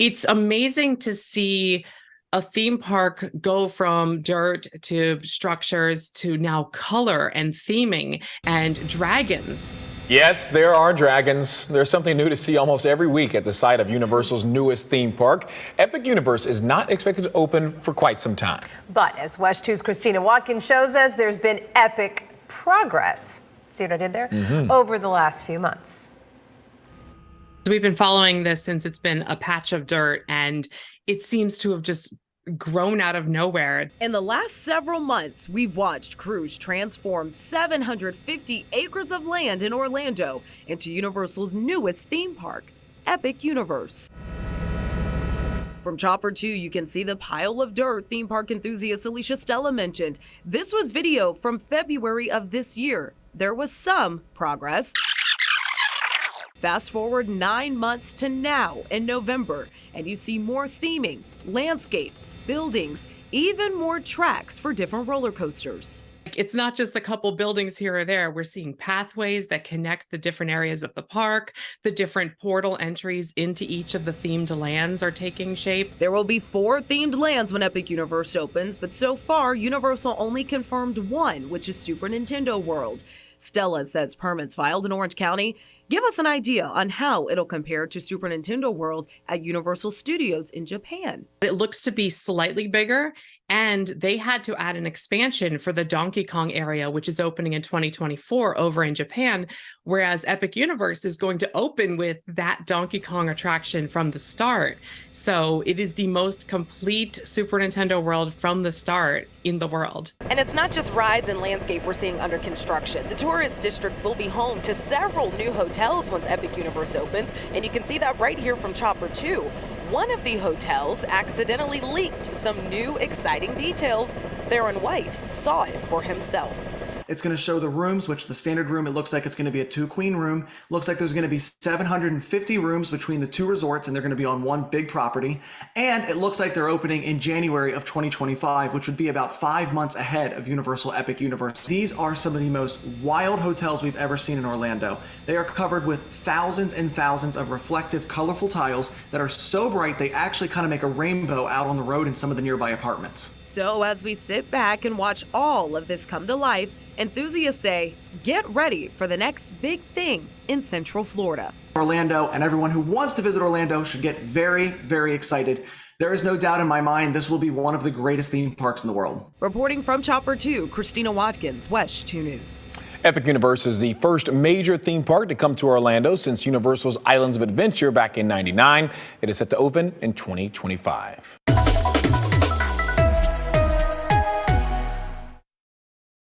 It's amazing to see a theme park go from dirt to structures to now color and theming and dragons. Yes, there are dragons. There's something new to see almost every week at the site of Universal's newest theme park. Epic Universe is not expected to open for quite some time. But as WESH 2's Christina Watkins shows us, there's been epic progress. See what I did there? Over the last few months. We've been following this since it's been a patch of dirt, and it seems to have just grown out of nowhere. In the last several months, we've watched crews transform 750 acres of land in Orlando into Universal's newest theme park, Epic Universe. From Chopper 2, you can see the pile of dirt theme park enthusiast Alicia Stella mentioned. This was video from February of this year. There was some progress. Fast forward 9 months to now in November, and you see more theming, landscape, buildings, even more tracks for different roller coasters. It's not just a couple buildings here or there. We're seeing pathways that connect the different areas of the park. The different portal entries into each of the themed lands are taking shape. There will be 4 themed lands when Epic Universe opens, but so far, Universal only confirmed one, which is Super Nintendo World. Stella says permits filed in Orange County give us an idea on how it'll compare to Super Nintendo World at Universal Studios in Japan. It looks to be slightly bigger, and they had to add an expansion for the Donkey Kong area, which is opening in 2024 over in Japan, whereas Epic Universe is going to open with that Donkey Kong attraction from the start. So it is the most complete Super Nintendo World from the start in the world. And it's not just rides and landscape we're seeing under construction. The tourist district will be home to several new hotels once Epic Universe opens, and you can see that right here from Chopper 2. One of the hotels accidentally leaked some new exciting details. Theron White saw it for himself. It's going to show the rooms, which the standard room, it looks like it's going to be a 2-queen room. Looks like there's going to be 750 rooms between the 2 resorts, and they're going to be on one big property. And it looks like they're opening in January of 2025, which would be about 5 months ahead of Universal Epic Universe. These are some of the most wild hotels we've ever seen in Orlando. They are covered with thousands and thousands of reflective, colorful tiles that are so bright they actually kind of make a rainbow out on the road in some of the nearby apartments. So as we sit back and watch all of this come to life, enthusiasts say, get ready for the next big thing in Central Florida. Orlando, and everyone who wants to visit Orlando should get very, very excited. There is no doubt in my mind this will be one of the greatest theme parks in the world. Reporting from Chopper 2, Christina Watkins, WESH 2 News. Epic Universe is the first major theme park to come to Orlando since Universal's Islands of Adventure back in '99. It is set to open in 2025.